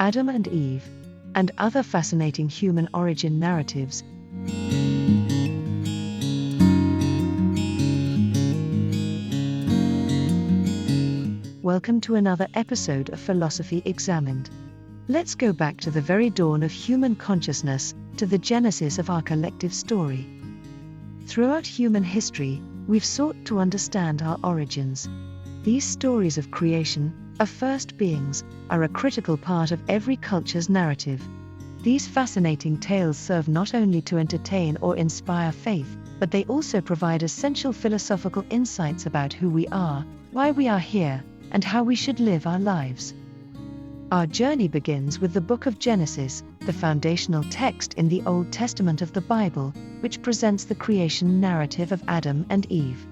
Adam and Eve, and other fascinating human origin narratives. Welcome to another episode of Philosophy Examined. Let's go back to the very dawn of human consciousness, to the genesis of our collective story. Throughout human history, we've sought to understand our origins. These stories of creation, of first beings, are a critical part of every culture's narrative. These fascinating tales serve not only to entertain or inspire faith, but they also provide essential philosophical insights about who we are, why we are here, and how we should live our lives. Our journey begins with the Book of Genesis, the foundational text in the Old Testament of the Bible, which presents the creation narrative of Adam and Eve.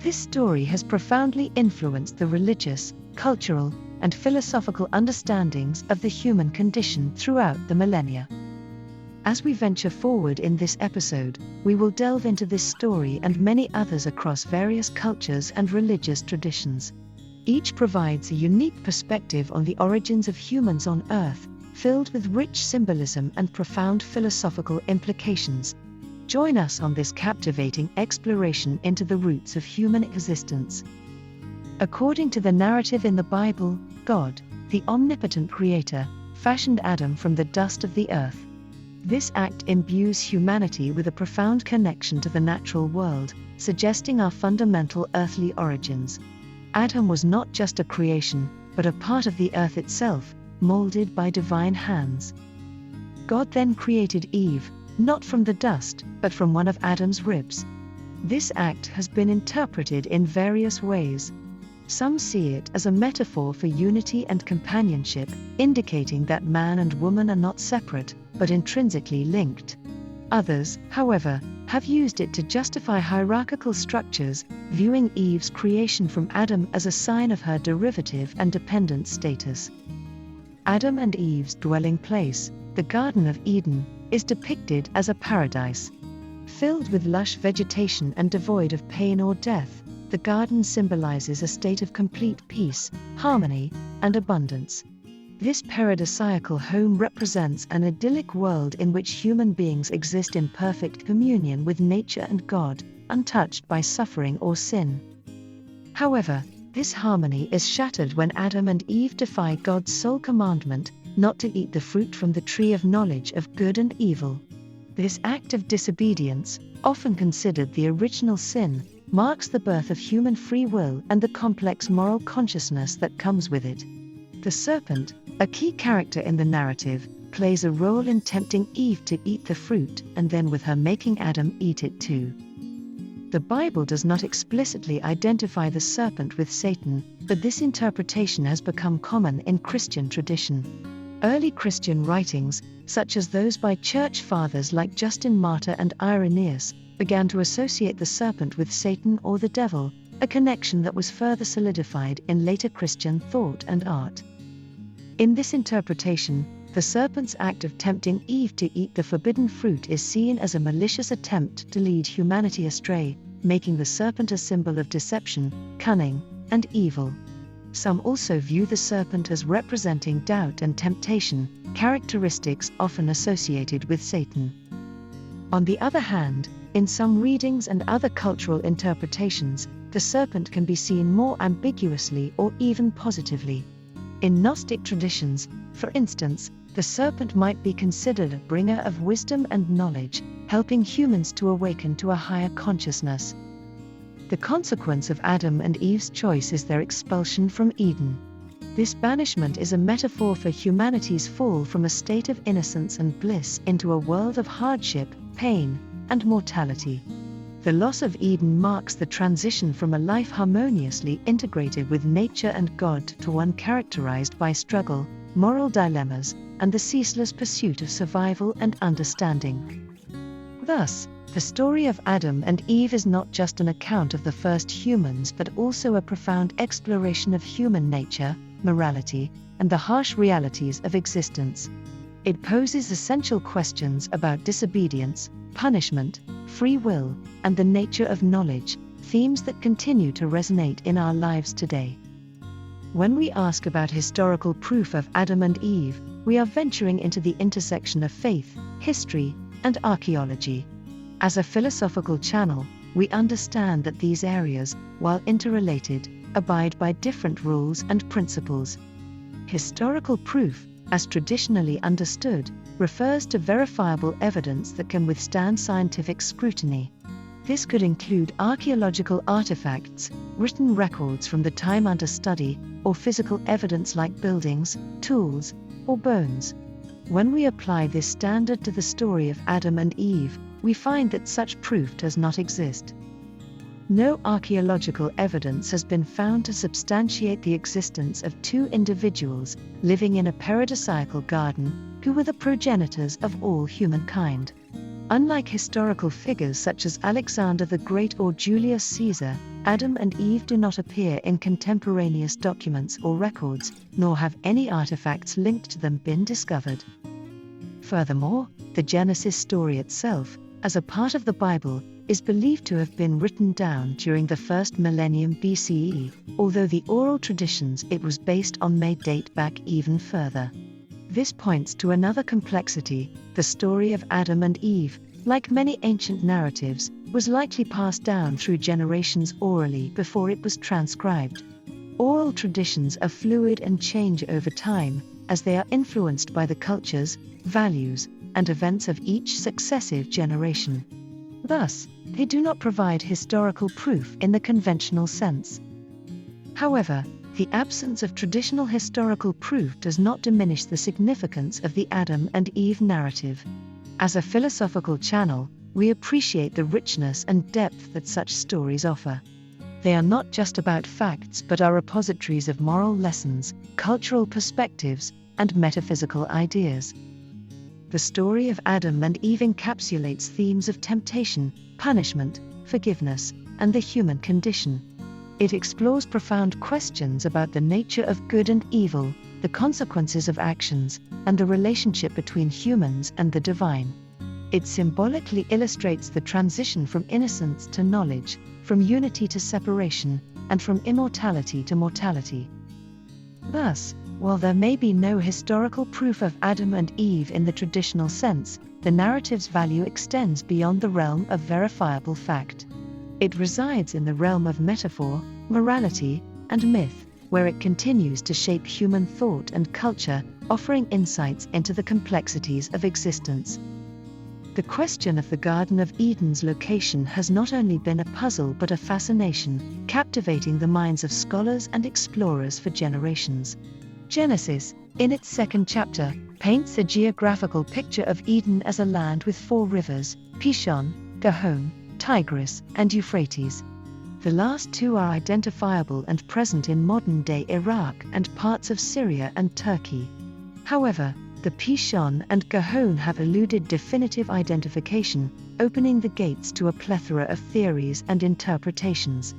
This story has profoundly influenced the religious, cultural, and philosophical understandings of the human condition throughout the millennia. As we venture forward in this episode, we will delve into this story and many others across various cultures and religious traditions. Each provides a unique perspective on the origins of humans on Earth, filled with rich symbolism and profound philosophical implications. Join us on this captivating exploration into the roots of human existence. According to the narrative in the Bible, God, the omnipotent creator, fashioned Adam from the dust of the earth. This act imbues humanity with a profound connection to the natural world, suggesting our fundamental earthly origins. Adam was not just a creation, but a part of the earth itself, molded by divine hands. God then created Eve, not from the dust, but from one of Adam's ribs. This act has been interpreted in various ways. Some see it as a metaphor for unity and companionship, indicating that man and woman are not separate, but intrinsically linked. Others, however, have used it to justify hierarchical structures, viewing Eve's creation from Adam as a sign of her derivative and dependent status. Adam and Eve's dwelling place, the Garden of Eden, is depicted as a paradise. Filled with lush vegetation and devoid of pain or death, the garden symbolizes a state of complete peace, harmony, and abundance. This paradisiacal home represents an idyllic world in which human beings exist in perfect communion with nature and God, untouched by suffering or sin. However, this harmony is shattered when Adam and Eve defy God's sole commandment, not to eat the fruit from the tree of knowledge of good and evil. This act of disobedience, often considered the original sin, marks the birth of human free will and the complex moral consciousness that comes with it. The serpent, a key character in the narrative, plays a role in tempting Eve to eat the fruit and then with her making Adam eat it too. The Bible does not explicitly identify the serpent with Satan, but this interpretation has become common in Christian tradition. Early Christian writings, such as those by church fathers like Justin Martyr and Irenaeus, began to associate the serpent with Satan or the devil, a connection that was further solidified in later Christian thought and art. In this interpretation, the serpent's act of tempting Eve to eat the forbidden fruit is seen as a malicious attempt to lead humanity astray, making the serpent a symbol of deception, cunning, and evil. Some also view the serpent as representing doubt and temptation, characteristics often associated with Satan. On the other hand, in some readings and other cultural interpretations, the serpent can be seen more ambiguously or even positively. In Gnostic traditions, for instance, the serpent might be considered a bringer of wisdom and knowledge, helping humans to awaken to a higher consciousness. The consequence of Adam and Eve's choice is their expulsion from Eden. This banishment is a metaphor for humanity's fall from a state of innocence and bliss into a world of hardship, pain, and mortality. The loss of Eden marks the transition from a life harmoniously integrated with nature and God to one characterized by struggle, moral dilemmas, and the ceaseless pursuit of survival and understanding. Thus, the story of Adam and Eve is not just an account of the first humans but also a profound exploration of human nature, morality, and the harsh realities of existence. It poses essential questions about disobedience, punishment, free will, and the nature of knowledge, themes that continue to resonate in our lives today. When we ask about historical proof of Adam and Eve, we are venturing into the intersection of faith, history, and archaeology. As a philosophical channel, we understand that these areas, while interrelated, abide by different rules and principles. Historical proof, as traditionally understood, refers to verifiable evidence that can withstand scientific scrutiny. This could include archaeological artifacts, written records from the time under study, or physical evidence like buildings, tools, or bones. When we apply this standard to the story of Adam and Eve, we find that such proof does not exist. No archaeological evidence has been found to substantiate the existence of two individuals living in a paradisiacal garden who were the progenitors of all humankind. Unlike historical figures such as Alexander the Great or Julius Caesar, Adam and Eve do not appear in contemporaneous documents or records, nor have any artifacts linked to them been discovered. Furthermore, the Genesis story itself, as a part of the Bible, is believed to have been written down during the first millennium BCE, although the oral traditions it was based on may date back even further. This points to another complexity: the story of Adam and Eve, like many ancient narratives, was likely passed down through generations orally before it was transcribed. Oral traditions are fluid and change over time, as they are influenced by the cultures, values, and events of each successive generation. Thus, they do not provide historical proof in the conventional sense. However, the absence of traditional historical proof does not diminish the significance of the Adam and Eve narrative. As a philosophical channel, we appreciate the richness and depth that such stories offer. They are not just about facts but are repositories of moral lessons, cultural perspectives, and metaphysical ideas. The story of Adam and Eve encapsulates themes of temptation, punishment, forgiveness, and the human condition. It explores profound questions about the nature of good and evil, the consequences of actions, and the relationship between humans and the divine. It symbolically illustrates the transition from innocence to knowledge, from unity to separation, and from immortality to mortality. Thus, while there may be no historical proof of Adam and Eve in the traditional sense, the narrative's value extends beyond the realm of verifiable fact. It resides in the realm of metaphor, morality, and myth, where it continues to shape human thought and culture, offering insights into the complexities of existence. The question of the Garden of Eden's location has not only been a puzzle but a fascination, captivating the minds of scholars and explorers for generations. Genesis, in its second chapter, paints a geographical picture of Eden as a land with four rivers: Pishon, Gihon, Tigris, and Euphrates. The last two are identifiable and present in modern-day Iraq and parts of Syria and Turkey. However, the Pishon and Gihon have eluded definitive identification, opening the gates to a plethora of theories and interpretations.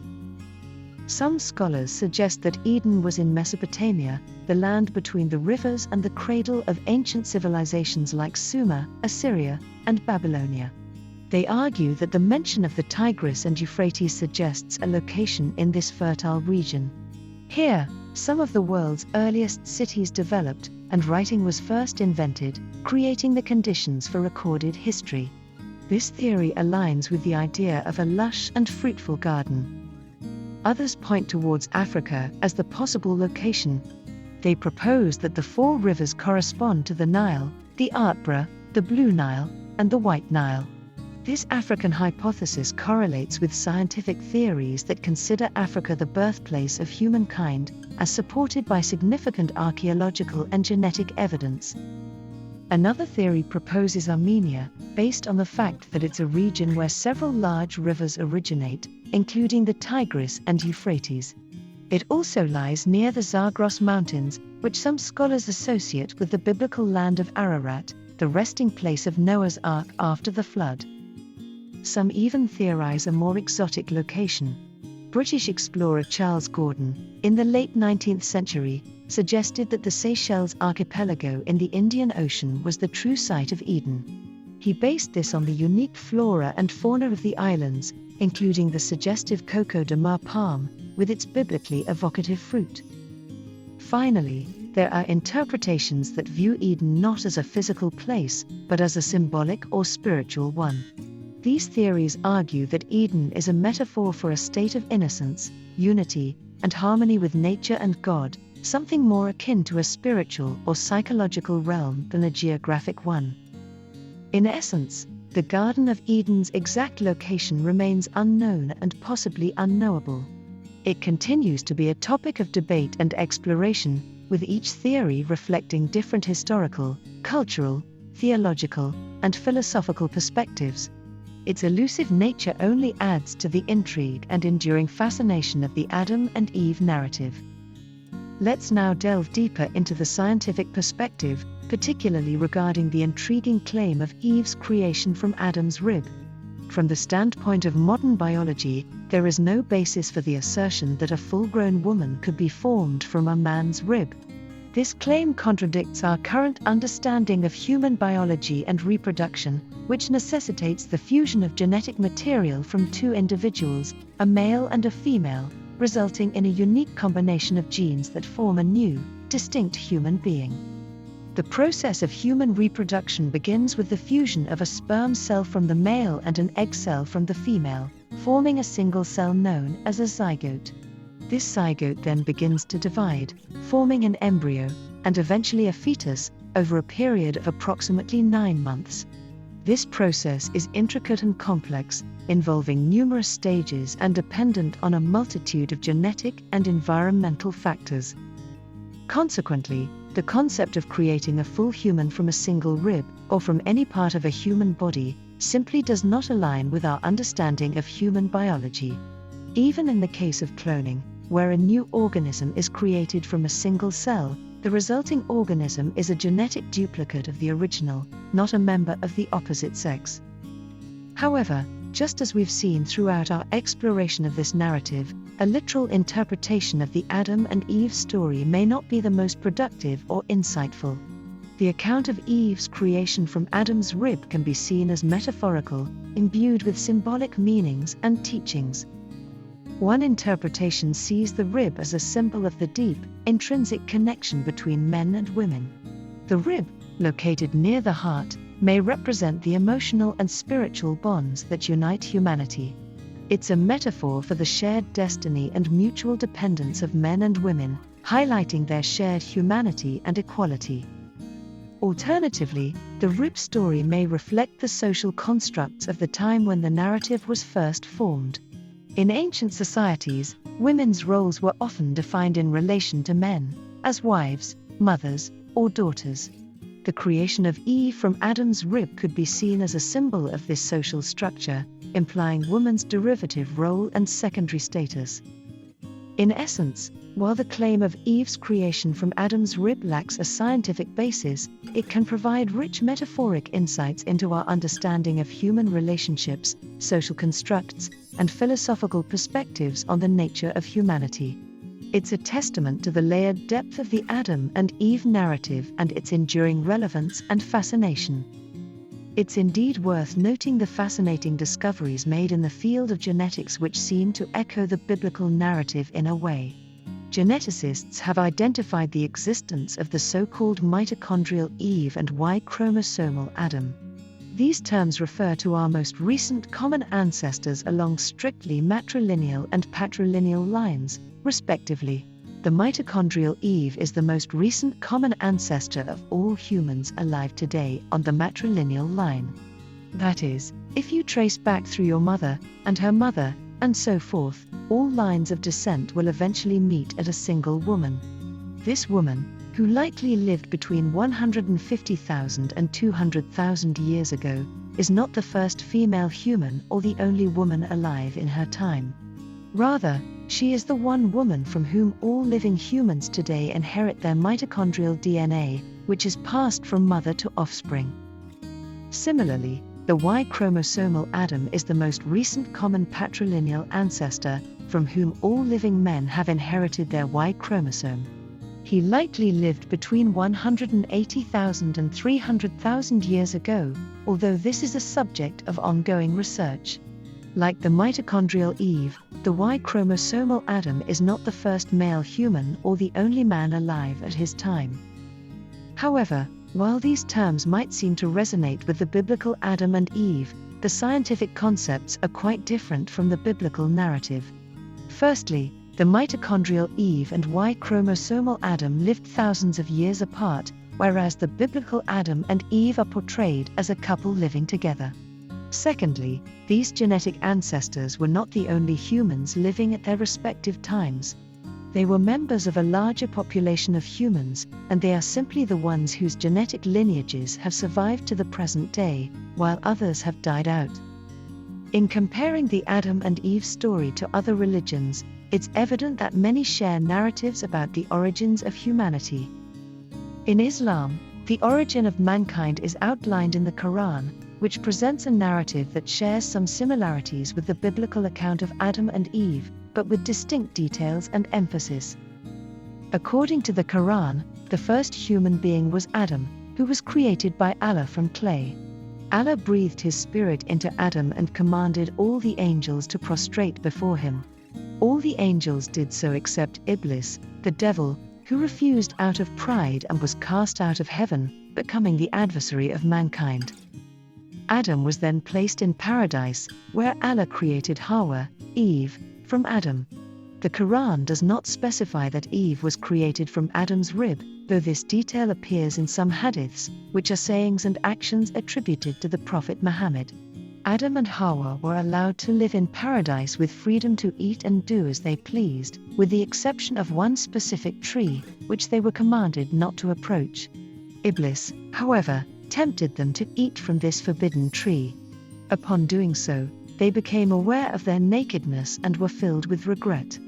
Some scholars suggest that Eden was in Mesopotamia, the land between the rivers and the cradle of ancient civilizations like Sumer, Assyria, and Babylonia. They argue that the mention of the Tigris and Euphrates suggests a location in this fertile region. Here, some of the world's earliest cities developed, and writing was first invented, creating the conditions for recorded history. This theory aligns with the idea of a lush and fruitful garden. Others point towards Africa as the possible location. They propose that the four rivers correspond to the Nile, the Atbara, the Blue Nile, and the White Nile. This African hypothesis correlates with scientific theories that consider Africa the birthplace of humankind, as supported by significant archaeological and genetic evidence. Another theory proposes Armenia, based on the fact that it's a region where several large rivers originate, including the Tigris and Euphrates. It also lies near the Zagros Mountains, which some scholars associate with the biblical land of Ararat, the resting place of Noah's Ark after the flood. Some even theorize a more exotic location. British explorer Charles Gordon, in the late 19th century, suggested that the Seychelles archipelago in the Indian Ocean was the true site of Eden. He based this on the unique flora and fauna of the islands, including the suggestive coco de mar palm, with its biblically evocative fruit. Finally, There are interpretations that view Eden not as a physical place, but as a symbolic or spiritual one. These theories argue that Eden is a metaphor for a state of innocence, unity, and harmony with nature and God, something more akin to a spiritual or psychological realm than a geographic one. In essence, the Garden of Eden's exact location remains unknown and possibly unknowable. It continues to be a topic of debate and exploration, with each theory reflecting different historical, cultural, theological, and philosophical perspectives. Its elusive nature only adds to the intrigue and enduring fascination of the Adam and Eve narrative. Let's now delve deeper into the scientific perspective, particularly regarding the intriguing claim of Eve's creation from Adam's rib. From the standpoint of modern biology, there is no basis for the assertion that a full-grown woman could be formed from a man's rib. This claim contradicts our current understanding of human biology and reproduction, which necessitates the fusion of genetic material from two individuals, a male and a female, resulting in a unique combination of genes that form a new, distinct human being. The process of human reproduction begins with the fusion of a sperm cell from the male and an egg cell from the female, forming a single cell known as a zygote. This zygote then begins to divide, forming an embryo, and eventually a fetus, over a period of approximately 9 months. This process is intricate and complex, involving numerous stages and dependent on a multitude of genetic and environmental factors. Consequently, the concept of creating a full human from a single rib, or from any part of a human body, simply does not align with our understanding of human biology. Even in the case of cloning, where a new organism is created from a single cell, the resulting organism is a genetic duplicate of the original, not a member of the opposite sex. However, just as we've seen throughout our exploration of this narrative, a literal interpretation of the Adam and Eve story may not be the most productive or insightful. The account of Eve's creation from Adam's rib can be seen as metaphorical, imbued with symbolic meanings and teachings. One interpretation sees the rib as a symbol of the deep, intrinsic connection between men and women. The rib, located near the heart, may represent the emotional and spiritual bonds that unite humanity. It's a metaphor for the shared destiny and mutual dependence of men and women, highlighting their shared humanity and equality. Alternatively, the rib story may reflect the social constructs of the time when the narrative was first formed. In ancient societies, women's roles were often defined in relation to men, as wives, mothers, or daughters. The creation of Eve from Adam's rib could be seen as a symbol of this social structure, implying woman's derivative role and secondary status. In essence, while the claim of Eve's creation from Adam's rib lacks a scientific basis, it can provide rich metaphoric insights into our understanding of human relationships, social constructs, and philosophical perspectives on the nature of humanity. It's a testament to the layered depth of the Adam and Eve narrative and its enduring relevance and fascination. It's indeed worth noting the fascinating discoveries made in the field of genetics which seem to echo the biblical narrative in a way. Geneticists have identified the existence of the so-called mitochondrial Eve and Y-chromosomal Adam. These terms refer to our most recent common ancestors along strictly matrilineal and patrilineal lines, respectively. The mitochondrial Eve is the most recent common ancestor of all humans alive today on the matrilineal line. That is, if you trace back through your mother, and her mother, and so forth, all lines of descent will eventually meet at a single woman. This woman, who likely lived between 150,000 and 200,000 years ago, is not the first female human or the only woman alive in her time. Rather, she is the one woman from whom all living humans today inherit their mitochondrial DNA, which is passed from mother to offspring. Similarly, the Y-chromosomal Adam is the most recent common patrilineal ancestor, from whom all living men have inherited their Y chromosome. He likely lived between 180,000 and 300,000 years ago, although this is a subject of ongoing research. Like the mitochondrial Eve, the Y-chromosomal Adam is not the first male human or the only man alive at his time. However, while these terms might seem to resonate with the biblical Adam and Eve, the scientific concepts are quite different from the biblical narrative. Firstly, the mitochondrial Eve and Y-chromosomal Adam lived thousands of years apart, whereas the biblical Adam and Eve are portrayed as a couple living together. Secondly, these genetic ancestors were not the only humans living at their respective times. They were members of a larger population of humans, and they are simply the ones whose genetic lineages have survived to the present day, while others have died out. In comparing the Adam and Eve story to other religions, it's evident that many share narratives about the origins of humanity. In Islam, the origin of mankind is outlined in the Quran, which presents a narrative that shares some similarities with the biblical account of Adam and Eve, but with distinct details and emphasis. According to the Quran, the first human being was Adam, who was created by Allah from clay. Allah breathed his spirit into Adam and commanded all the angels to prostrate before him. All the angels did so except Iblis, the devil, who refused out of pride and was cast out of heaven, becoming the adversary of mankind. Adam was then placed in paradise, where Allah created Hawa, Eve, from Adam. The Quran does not specify that Eve was created from Adam's rib, though this detail appears in some hadiths, which are sayings and actions attributed to the Prophet Muhammad. Adam and Hawa were allowed to live in paradise with freedom to eat and do as they pleased, with the exception of one specific tree, which they were commanded not to approach. Iblis, however, tempted them to eat from this forbidden tree. Upon doing so, they became aware of their nakedness and were filled with regret.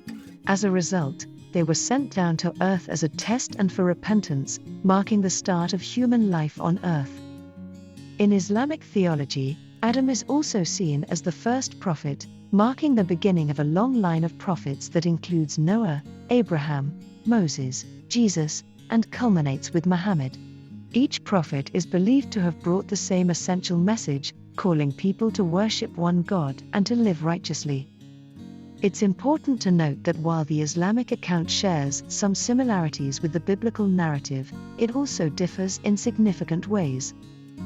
As a result, they were sent down to earth as a test and for repentance, marking the start of human life on earth. In Islamic theology, Adam is also seen as the first prophet, marking the beginning of a long line of prophets that includes Noah, Abraham, Moses, Jesus, and culminates with Muhammad. Each prophet is believed to have brought the same essential message, calling people to worship one God and to live righteously. It's important to note that while the Islamic account shares some similarities with the biblical narrative, it also differs in significant ways.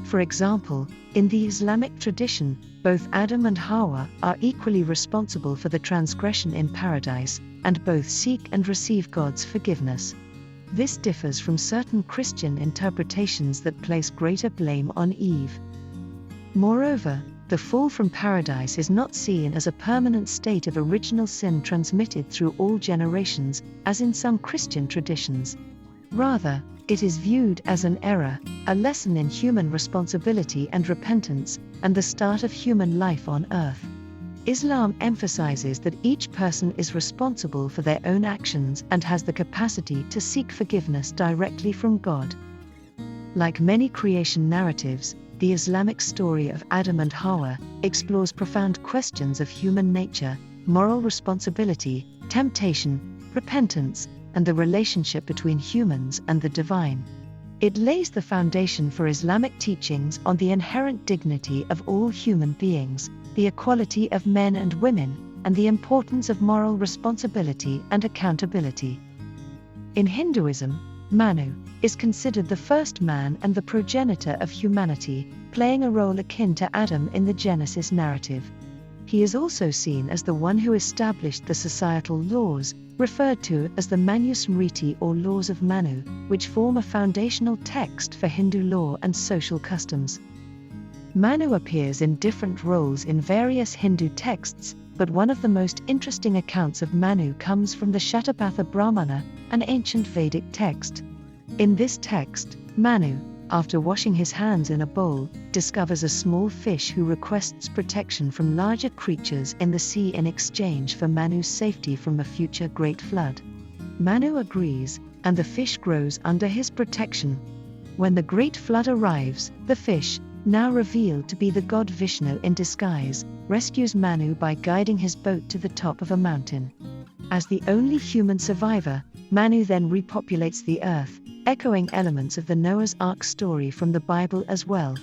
For example, in the Islamic tradition, both Adam and Hawa are equally responsible for the transgression in paradise, and both seek and receive God's forgiveness. This differs from certain Christian interpretations that place greater blame on Eve. Moreover, the fall from paradise is not seen as a permanent state of original sin transmitted through all generations, as in some Christian traditions. Rather, it is viewed as an error, a lesson in human responsibility and repentance, and the start of human life on earth. Islam emphasizes that each person is responsible for their own actions and has the capacity to seek forgiveness directly from God. Like many creation narratives, the Islamic story of Adam and Hawa explores profound questions of human nature, moral responsibility, temptation, repentance, and the relationship between humans and the divine. It lays the foundation for Islamic teachings on the inherent dignity of all human beings, the equality of men and women, and the importance of moral responsibility and accountability. In Hinduism, Manu is considered the first man and the progenitor of humanity, playing a role akin to Adam in the Genesis narrative. He is also seen as the one who established the societal laws, referred to as the Manusmriti or Laws of Manu, which form a foundational text for Hindu law and social customs. Manu appears in different roles in various Hindu texts, but one of the most interesting accounts of Manu comes from the Shatapatha Brahmana, an ancient Vedic text. In this text, Manu, after washing his hands in a bowl, discovers a small fish who requests protection from larger creatures in the sea in exchange for Manu's safety from a future great flood. Manu agrees, and the fish grows under his protection. When the great flood arrives, the fish, now revealed to be the god Vishnu in disguise, rescues Manu by guiding his boat to the top of a mountain. As the only human survivor, Manu then repopulates the earth, echoing elements of the Noah's Ark story from the Bible as well.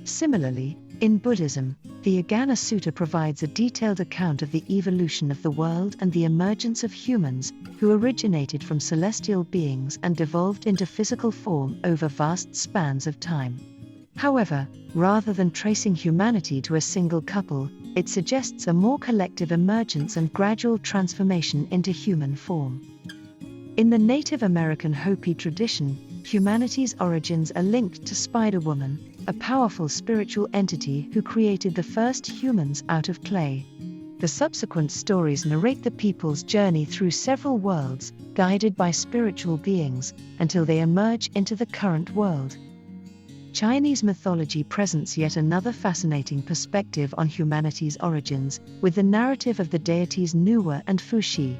Similarly, in Buddhism, The Agana Sutta provides a detailed account of the evolution of the world and the emergence of humans, who originated from celestial beings and devolved into physical form over vast spans of time. However, rather than tracing humanity to a single couple, it suggests a more collective emergence and gradual transformation into human form. In the Native American Hopi tradition, humanity's origins are linked to Spider-Woman, a powerful spiritual entity who created the first humans out of clay. The subsequent stories narrate the people's journey through several worlds, guided by spiritual beings, until they emerge into the current world. Chinese mythology presents yet another fascinating perspective on humanity's origins, with the narrative of the deities Nuwa and Fuxi.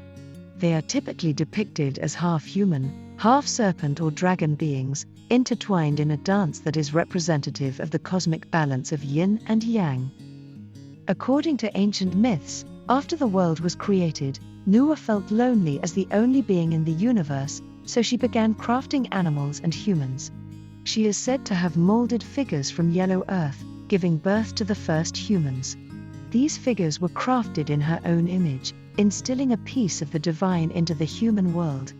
They are typically depicted as half-human, half-serpent or dragon beings, intertwined in a dance that is representative of the cosmic balance of yin and yang. According to ancient myths, after the world was created, Nuwa felt lonely as the only being in the universe, so she began crafting animals and humans. She is said to have molded figures from yellow earth, giving birth to the first humans. These figures were crafted in her own image, instilling a piece of the divine into the human world.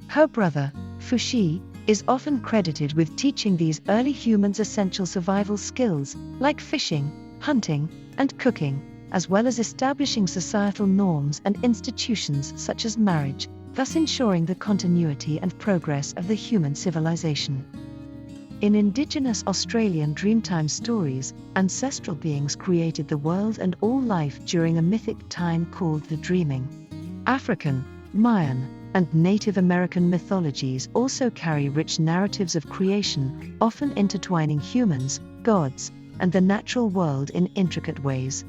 Her brother, Fuxi, is often credited with teaching these early humans essential survival skills, like fishing, hunting, and cooking, as well as establishing societal norms and institutions such as marriage, thus ensuring the continuity and progress of the human civilization. In indigenous Australian Dreamtime stories, ancestral beings created the world and all life during a mythic time called the Dreaming. African, Mayan, and Native American mythologies also carry rich narratives of creation, often intertwining humans, gods, and the natural world in intricate ways.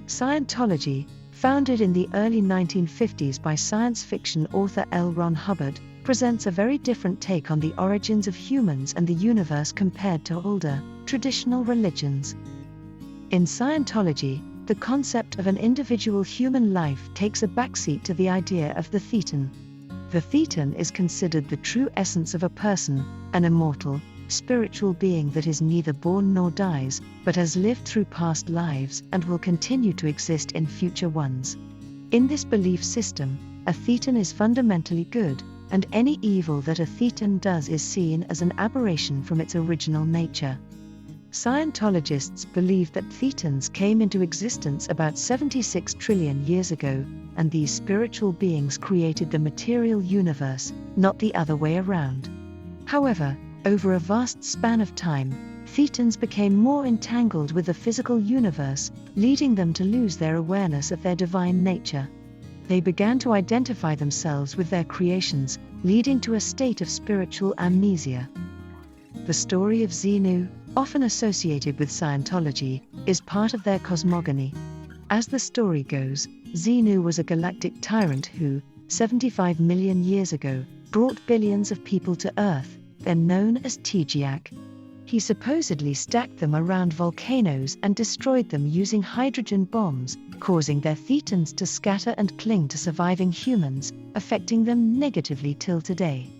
Scientology, founded in the early 1950s by science fiction author L. Ron Hubbard, presents a very different take on the origins of humans and the universe compared to older, traditional religions. In Scientology, the concept of an individual human life takes a backseat to the idea of the thetan. The thetan is considered the true essence of a person, an immortal, spiritual being that is neither born nor dies, but has lived through past lives and will continue to exist in future ones. In this belief system, a thetan is fundamentally good, and any evil that a thetan does is seen as an aberration from its original nature. Scientologists believe that thetans came into existence about 76 trillion years ago, and these spiritual beings created the material universe, not the other way around. However, over a vast span of time, thetans became more entangled with the physical universe, leading them to lose their awareness of their divine nature. They began to identify themselves with their creations, leading to a state of spiritual amnesia. The story of Xenu, often associated with Scientology, is part of their cosmogony. As the story goes, Xenu was a galactic tyrant who, 75 million years ago, brought billions of people to Earth, then known as Tijiak. He supposedly stacked them around volcanoes and destroyed them using hydrogen bombs, causing their thetans to scatter and cling to surviving humans, affecting them negatively till today.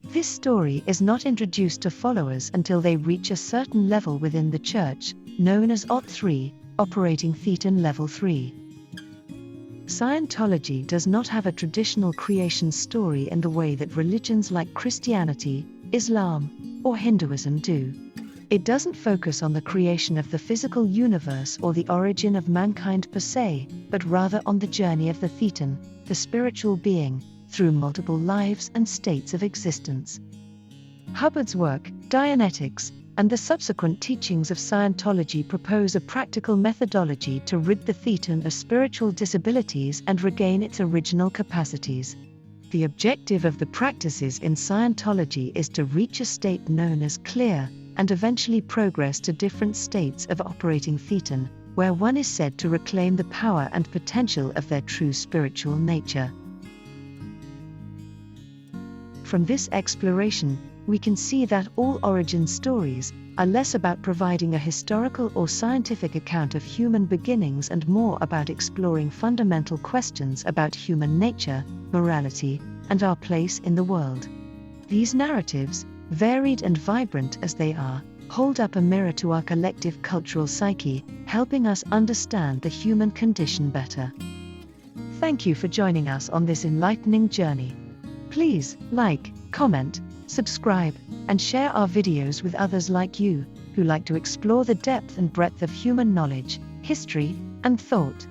This story is not introduced to followers until they reach a certain level within the church, known as Ot 3, operating thetan level 3. Scientology does not have a traditional creation story in the way that religions like Christianity, Islam, or Hinduism do. It doesn't focus on the creation of the physical universe or the origin of mankind per se, but rather on the journey of the thetan, the spiritual being, through multiple lives and states of existence. Hubbard's work, Dianetics, and the subsequent teachings of Scientology propose a practical methodology to rid the thetan of spiritual disabilities and regain its original capacities. The objective of the practices in Scientology is to reach a state known as clear, and eventually progress to different states of operating thetan, where one is said to reclaim the power and potential of their true spiritual nature. From this exploration, we can see that all origin stories are less about providing a historical or scientific account of human beginnings and more about exploring fundamental questions about human nature, morality, and our place in the world. These narratives, varied and vibrant as they are, hold up a mirror to our collective cultural psyche, helping us understand the human condition better. Thank you for joining us on this enlightening journey. Please like, comment, subscribe, and share our videos with others like you, who like to explore the depth and breadth of human knowledge, history, and thought.